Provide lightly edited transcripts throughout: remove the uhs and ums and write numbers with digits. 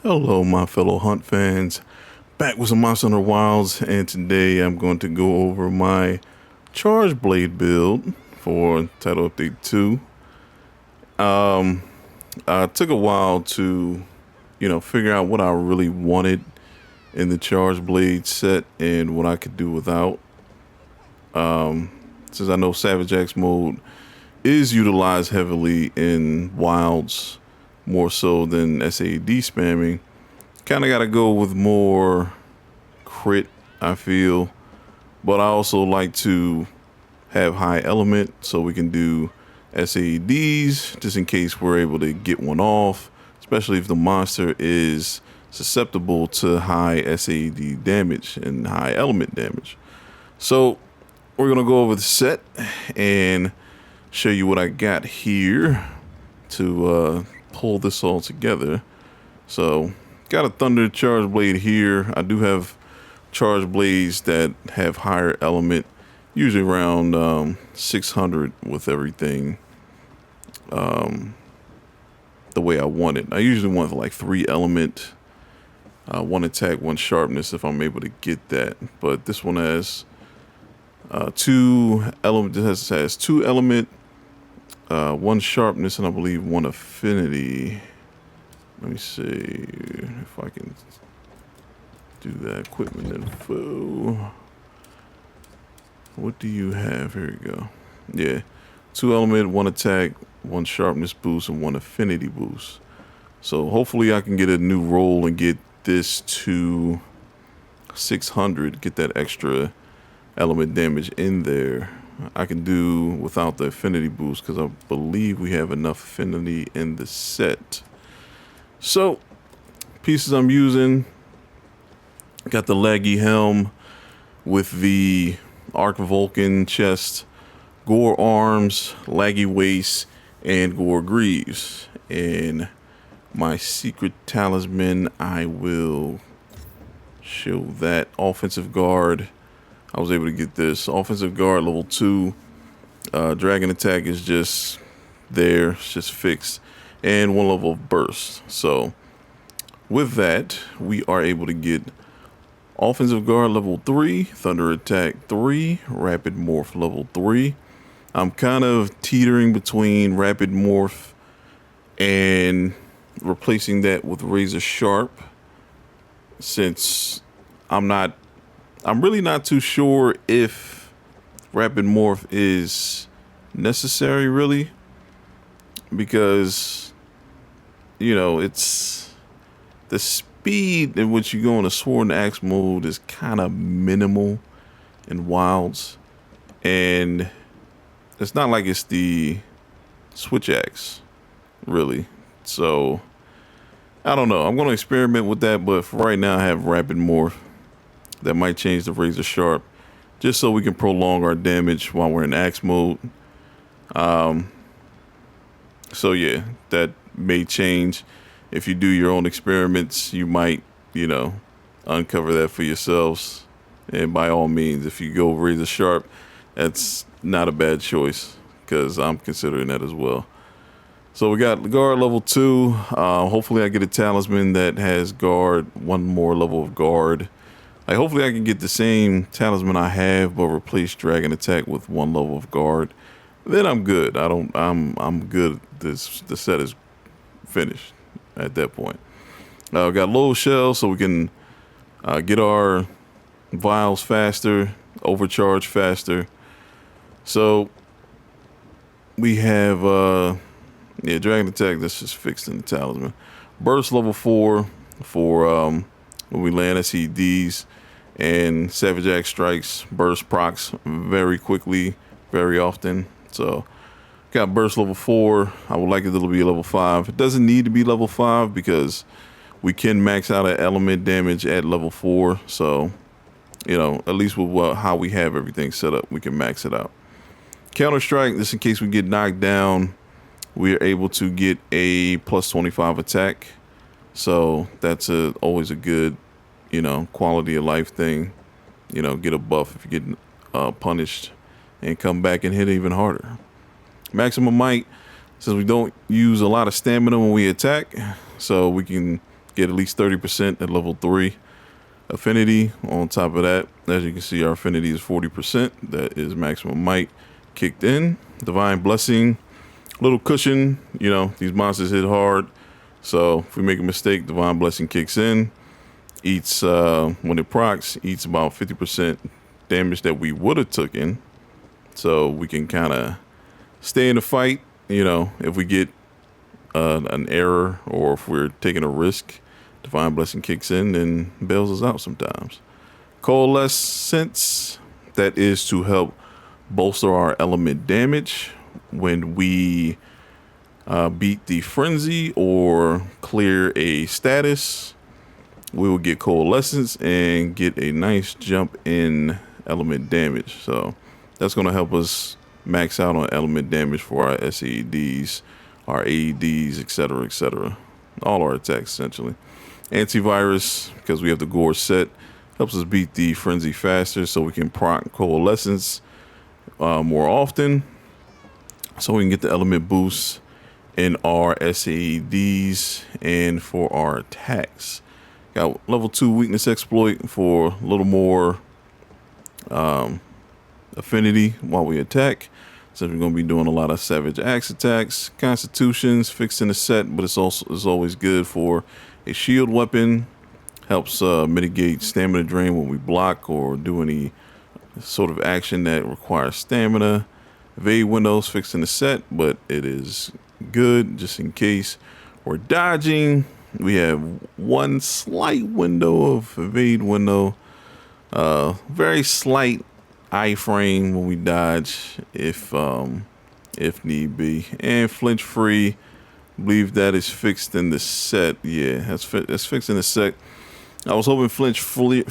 Hello, my fellow Hunt fans. Back with some Monster Hunter Wilds, and today I'm going to go over my Charge Blade build for Title Update 2. I took a while to, figure out what I really wanted in the Charge Blade set and what I could do without. Since I know Savage Axe mode is utilized heavily in Wilds, more so than SAD spamming, kind of got to go with more crit, I feel. But I also like to have high element so we can do SADs just in case we're able to get one off, especially if the monster is susceptible to high SAD damage and high element damage. So we're going to go over the set and show you what I got here to pull this all together. So got a Thunder Charge Blade here. I do have Charge Blades that have higher element, usually around 600 with everything the way I want it. I usually want like 3 element, 1 attack, 1 sharpness if I'm able to get that. But this one has 2 element. This has 2 element, 1 sharpness, and I believe 1 affinity. Let me see if I can do that. Equipment info. What do you have? Here we go. Yeah, 2 element, 1 attack, 1 sharpness boost, and 1 affinity boost. So hopefully I can get a new roll and get this to 600. Get that extra element damage in there. I can do without the affinity boost because I believe we have enough affinity in the set. So pieces I'm using, got the laggy helm with the Arc Vulcan chest, Gore arms, laggy waist, and Gore greaves. And my secret talisman, I will show that. Offensive guard, I was able to get this. Offensive guard level 2. Dragon attack is just there, it's just fixed. And 1 level of burst. So with that, we are able to get offensive guard level 3, thunder attack 3, rapid morph level 3. I'm kind of teetering between rapid morph and replacing that with razor sharp, since I'm really not too sure if rapid morph is necessary, really, because it's the speed in which you go into Sword and Axe mode is kind of minimal in Wilds, and it's not like it's the Switch Axe, really. So I don't know. I'm going to experiment with that, but for right now I have rapid morph. That might change the razor sharp, just so we can prolong our damage while we're in Axe mode. So yeah, that may change. If you do your own experiments, you might, uncover that for yourselves. And by all means, if you go razor sharp, that's not a bad choice, because I'm considering that as well. So we got guard level 2. Hopefully I get a talisman that has guard, 1 more level of guard. Hopefully I can get the same talisman I have, but replace dragon attack with 1 level of guard. Then I'm good. I'm good. The set is finished at that point. We got low shell, so we can get our vials faster, overcharge faster. So we have dragon attack. That's just fixed in the talisman. Burst level 4 for when we land SEDs, and Savage Axe strikes burst procs very quickly, very often. So got burst level 4. I would like it to be level 5. It doesn't need to be level 5 because we can max out at element damage at level 4. So at least with how we have everything set up, we can max it out. Counter strike, just in case we get knocked down, we are able to get a plus 25 attack. So that's always a good, quality of life thing. Get a buff if you get punished and come back and hit even harder. Maximum might, since we don't use a lot of stamina when we attack, so we can get at least 30% at level 3. Affinity, on top of that, as you can see, our affinity is 40%. That is maximum might kicked in. Divine blessing, little cushion. You know, these monsters hit hard, so if we make a mistake, divine blessing kicks in. Eats when it procs, eats about 50% damage that we would have taken, so we can kind of stay in the fight. You know, if we get an error or if we're taking a risk, divine blessing kicks in and bails us out sometimes. Coalescence, that is to help bolster our element damage when we beat the frenzy or clear a status. We will get coalescence and get a nice jump in element damage. So that's going to help us max out on element damage for our SAEDs, our AEDs, etc., etc. All our attacks, essentially. Antivirus, because we have the gore set, helps us beat the frenzy faster so we can proc coalescence more often, so we can get the element boosts in our SAEDs and for our attacks. Got level 2 weakness exploit for a little more affinity while we attack. So we're going to be doing a lot of savage axe attacks. Constitutions fixed in the set, but it's always good for a shield weapon. Helps mitigate stamina drain when we block or do any sort of action that requires stamina. Evade windows fixed in the set, but it is good just in case we're dodging. We have one slight window of evade window. Very slight iframe when we dodge if need be. And flinch free, I believe that is fixed in the set. Yeah, that's fixed in the set. I was hoping flinch free.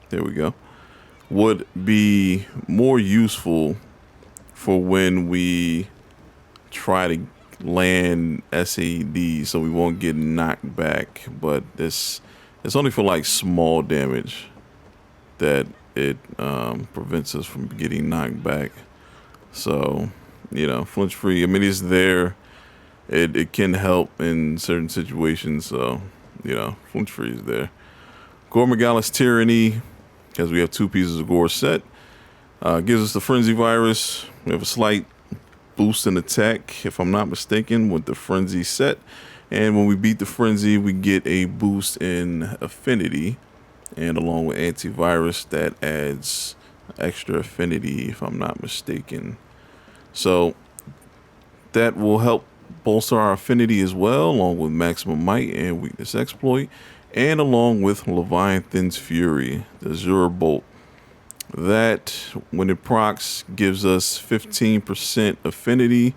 There we go. Would be more useful for when we try to land SAD, so we won't get knocked back. But it's only for like small damage that it prevents us from getting knocked back. So, you know, flinch free, I mean, it's there. It can help in certain situations. So, you know, flinch free is there. Gormagala's Tyranny, because we have 2 pieces of gore set, gives us the frenzy virus. We have a slight boost in attack, if I'm not mistaken, with the frenzy set. And when we beat the frenzy, we get a boost in affinity. And along with antivirus, that adds extra affinity, if I'm not mistaken. So that will help bolster our affinity as well, along with maximum might and weakness exploit, and along with Leviathan's Fury, the Azure Bolt. That, when it procs, gives us 15% affinity.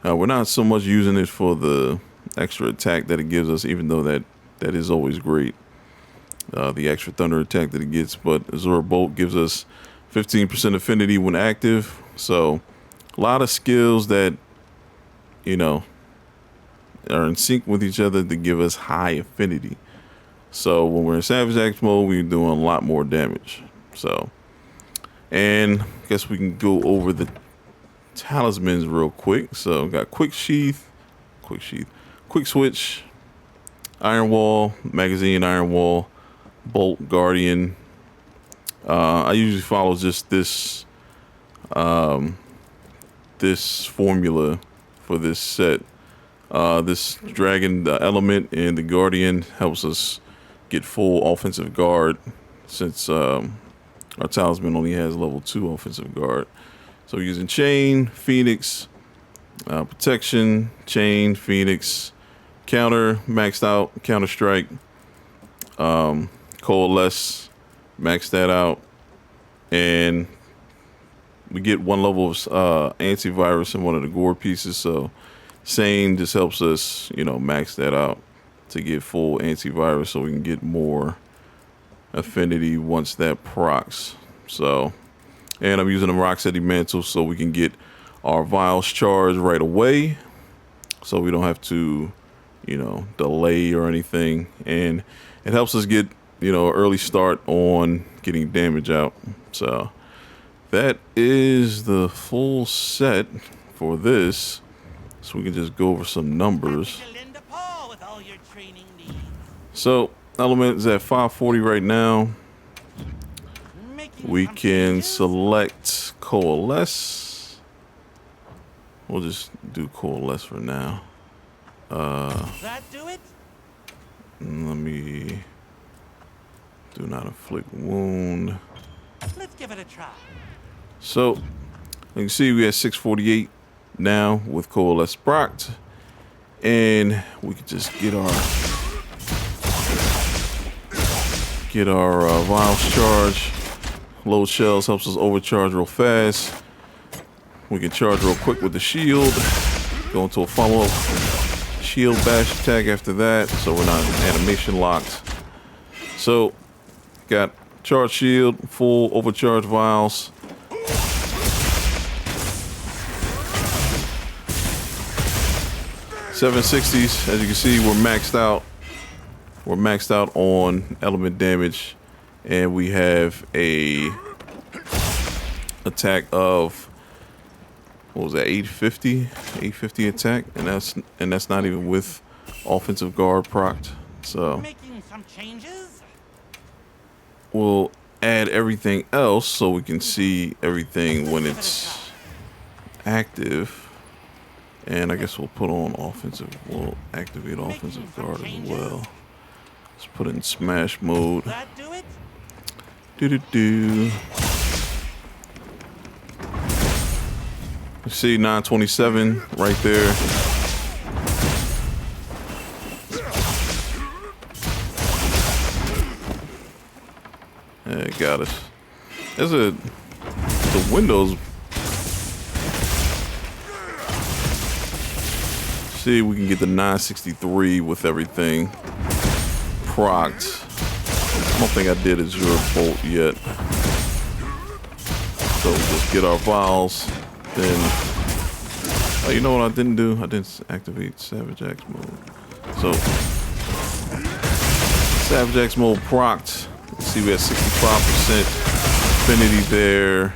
We're not so much using it for the extra attack that it gives us, even though that is always great. The extra thunder attack that it gets, but Azure Bolt gives us 15% affinity when active. So a lot of skills that, you know, are in sync with each other to give us high affinity. So when we're in Savage Axe mode, we're doing a lot more damage. So, and I guess we can go over the talismans real quick. So got quick switch, iron wall, magazine, iron wall, bolt, guardian. I usually follow just this formula for this set. This dragon, the element, and the guardian helps us get full offensive guard, since our talisman only has level 2 offensive guard. So we're using chain, phoenix, protection, chain, phoenix, counter, maxed out, counter strike, coalesce, max that out, and we get 1 level of antivirus in one of the gore pieces. So Sane just helps us, you know, max that out to get full antivirus, so we can get more affinity once that procs. So, and I'm using a Rocksteady Mantle so we can get our vials charged right away, so we don't have to, you know, delay or anything. And it helps us get, you know, early start on getting damage out. So that is the full set for this. So we can just go over some numbers. So element is at 540 right now. We can select coalesce. We'll just do coalesce for now. That do it? Let me do not inflict wound. Let's give it a try. So you can see we have 648 now with coalesce procced, and we can just get our vials charged. Load shells helps us overcharge real fast. We can charge real quick with the shield. Go into a follow-up shield bash attack after that, so we're not animation locked. So, got charge shield, full overcharge vials. $760s, as you can see, we're maxed out. We're maxed out on element damage, and we have a attack of, what was that, 850 attack, and that's not even with offensive guard procced. So Making some changes? we'll add everything else so we can see everything when it's active. And I guess we'll put on offensive, we'll activate offensive guard as well. Let's put it in smash mode. That do it? Do. You see 927 right there. Yeah, it got us. The windows. See, we can get the 963 with everything procced. I don't think I did a Azure Bolt yet. So we'll just get our vials. Then, oh, you know what I didn't do? I didn't activate Savage Axe mode. So, Savage Axe mode procced. Let's see, we had 65% affinity there.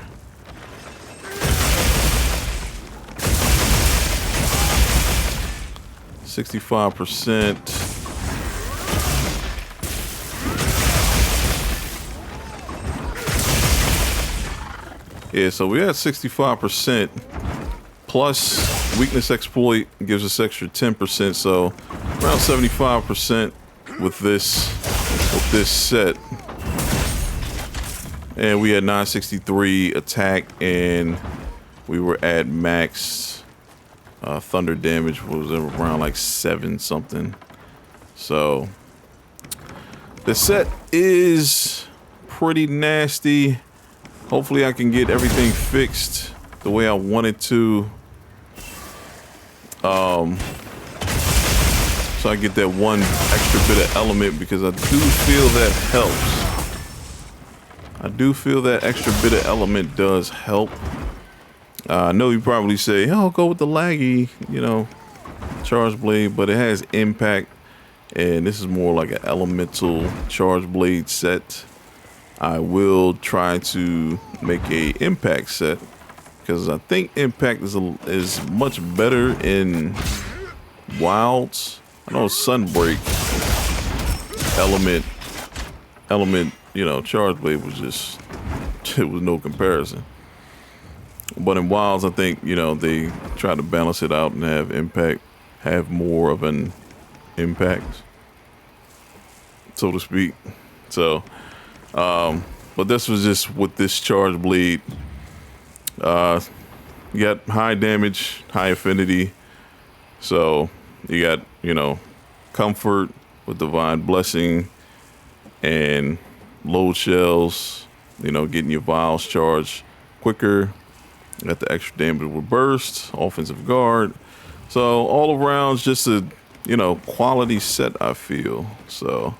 %. Yeah, so we had 65% plus weakness exploit gives us extra 10%, so around 75% with this set. And we had 963 attack, and we were at max thunder damage was around like 7 something. So the set is pretty nasty. Hopefully I can get everything fixed the way I want it to. So I get that one extra bit of element, because I do feel that helps. I do feel that extra bit of element does help. I know you probably say, oh, go with the laggy, charge blade, but it has impact, and this is more like an elemental charge blade set. I will try to make a impact set, because I think impact is much better in wilds. I know Sunbreak element, charge blade was just, it was no comparison. But in wilds, I think, they try to balance it out and have more of an impact, so to speak. So, but this was just with this charge bleed. You got high damage, high affinity. So you got, comfort with divine blessing and load shells, getting your vials charged quicker. Got the extra damage with burst, offensive guard. So all around, just a, quality set, I feel. So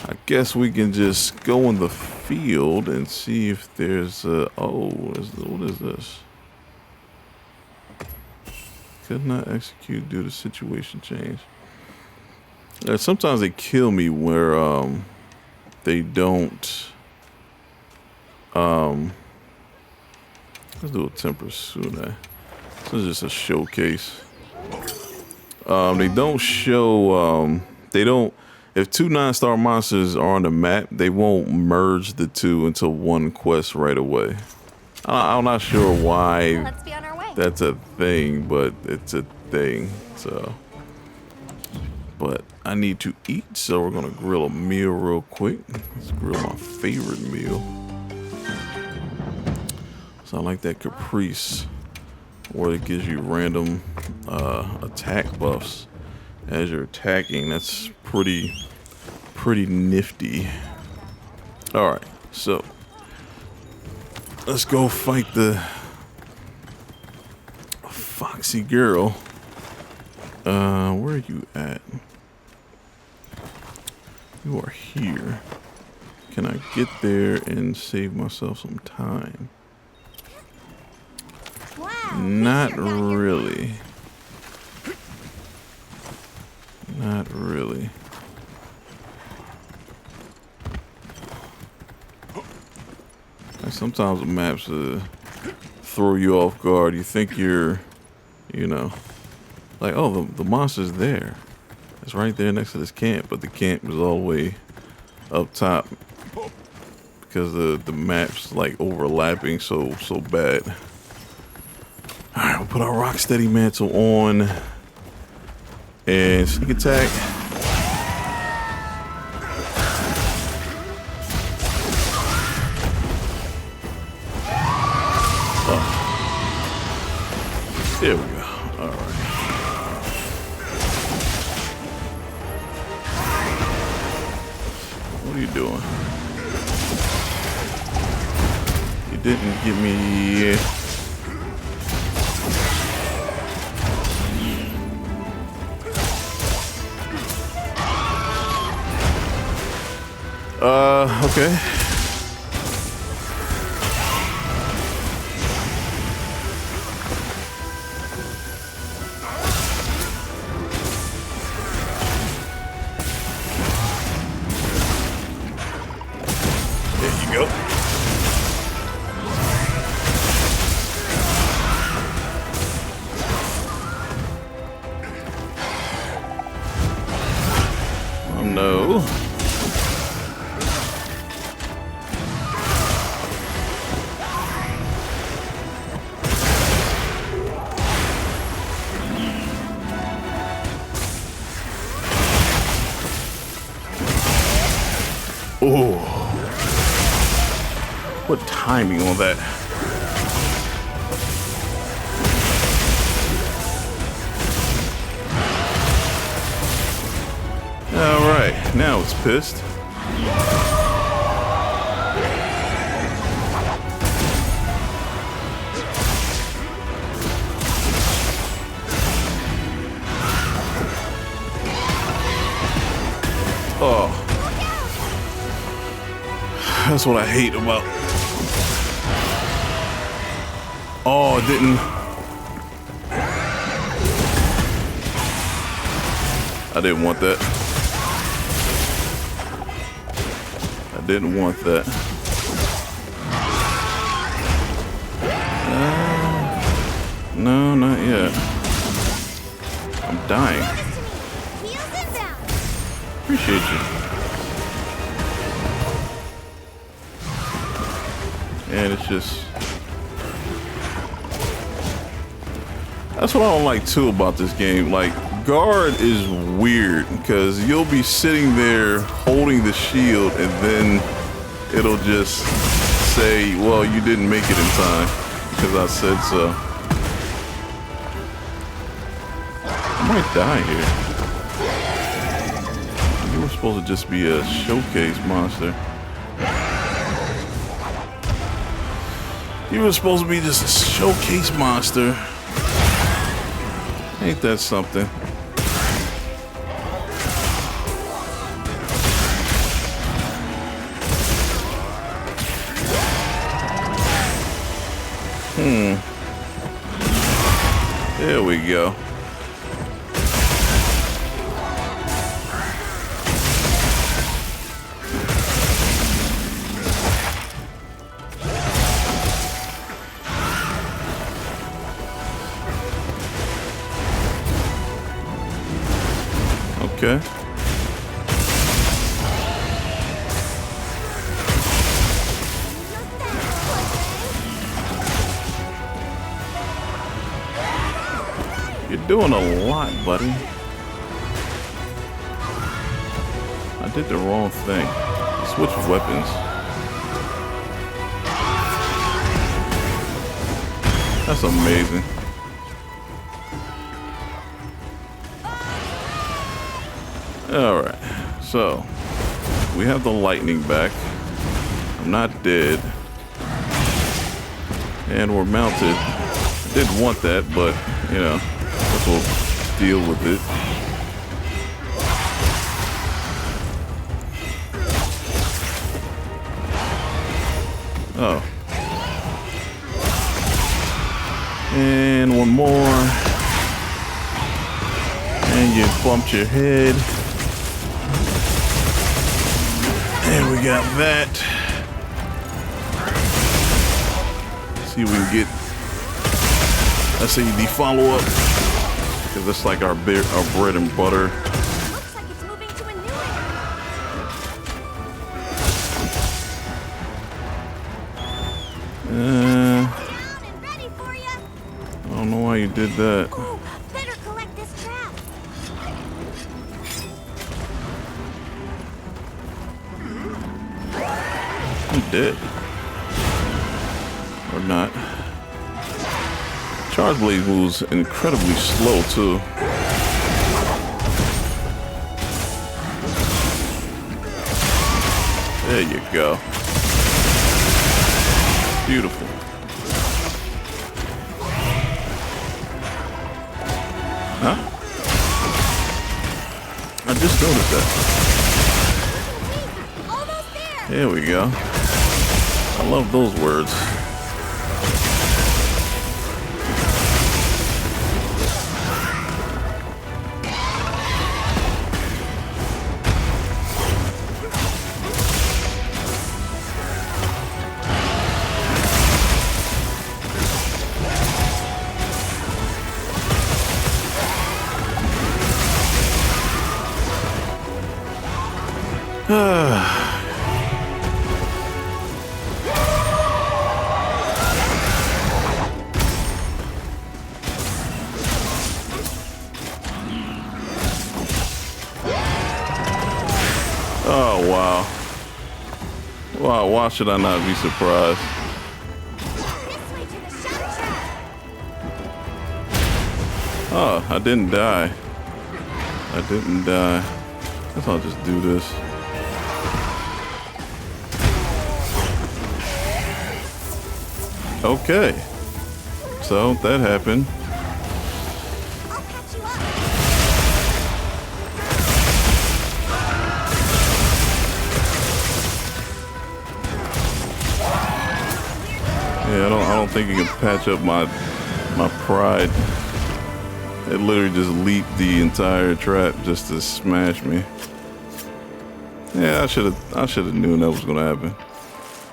I guess we can just go in the field and see if there's what is this? Could not execute due to situation change. Sometimes they kill me where they don't Let's do a Tempersune. This is just a showcase. They don't show. They don't. If two 9-star monsters are on the map, they won't merge the two into one quest right away. I'm not sure why Let's be on our way. that's a thing, but it's a thing. So, but I need to eat, so we're gonna grill a meal real quick. Let's grill my favorite meal. So I like that Caprice, where it gives you random attack buffs as you're attacking. That's pretty nifty. All right, so let's go fight the foxy girl. Where are you at? You are here. Can I get there and save myself some time? Wow. Not really. Not really. And sometimes the maps throw you off guard. You think you're, you know, like, oh, the monster's there. It's right there next to this camp, but the camp is all the way up top because the map's like overlapping so bad. All right, we'll put our Rocksteady mantle on and sneak attack. There we go. All right. What are you doing? You didn't give me. Okay. There you go. Oh no. Oh, what timing on that? All right, now it's pissed. Oh. That's what I hate about. Oh, it didn't. I didn't want that. I didn't want that. No, not yet. I'm dying. Appreciate you. And it's just, that's what I don't like too about this game. Like, guard is weird because you'll be sitting there holding the shield and then it'll just say, well, you didn't make it in time because I said so. I might die here. You were supposed to just be a showcase monster. You were supposed to be just a showcase monster. Ain't that something? There we go. You're doing a lot, buddy. I did the wrong thing. Switch weapons. That's amazing. Alright, so we have the lightning back. I'm not dead. And we're mounted. I didn't want that, but, you know, guess we'll deal with it. Oh. And one more. And you bumped your head. And we got that. Let's see if we can get, let's see the follow-up. Because that's like our bread and butter. Looks like it's moving to a new area. Down and ready for ya. I don't know why you did that. Ooh, better collect this trap. I'm dead. Or not. Charge Blade moves incredibly slow too. There you go. Beautiful. Huh? I just noticed that. Almost there. There we go. I love those words. Oh, wow. Wow, why should I not be surprised? This way to the shot trap. Oh, I didn't die. I didn't die. Guess I'll just do this. Okay. So that happened. I'll catch you up. Yeah, I don't think you can patch up my pride. It literally just leaped the entire trap just to smash me. Yeah, I should have known that was gonna happen.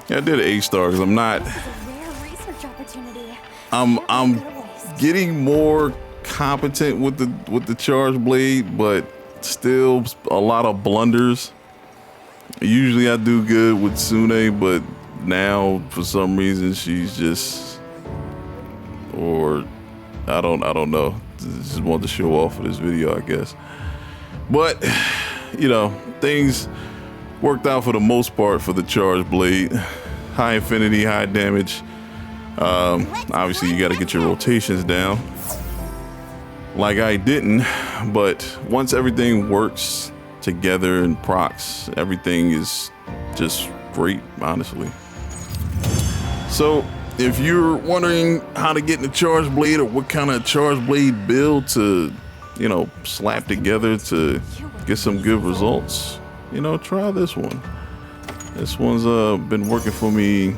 Yeah, I did an A-star because I'm not. This is a rare research opportunity. I'm getting more competent with the charge blade, but still a lot of blunders. Usually I do good with Sune, but now for some reason she's just, or I don't know. Just wanted to show off for this video, I guess. But you know, things worked out for the most part for the charge blade. High infinity, high damage. Obviously you got to get your rotations down like I didn't, but once everything works together and procs, everything is just great, honestly. So if you're wondering how to get in the charge blade or what kind of charge blade build to, you know, slap together to get some good results, you know, try this one. This one's been working for me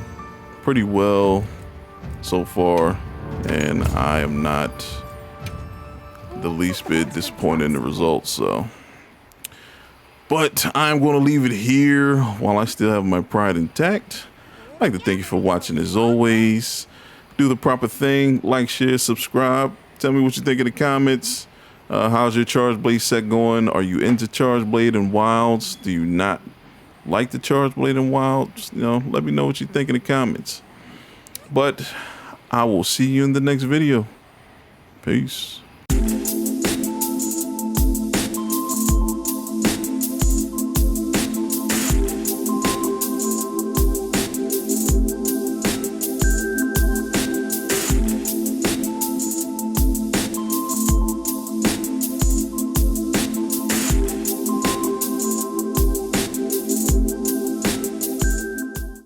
pretty well so far, and I am not the least bit disappointed in the results. So, but I'm going to leave it here while I still have my pride intact. I'd like to thank you for watching. As always, do the proper thing, like, share, subscribe. Tell me what you think in the comments. How's your charge blade set going? Are you into charge blade and wilds? Do you not like the charge blade and wilds? You know, let me know what you think in the comments. But I will see you in the next video. Peace.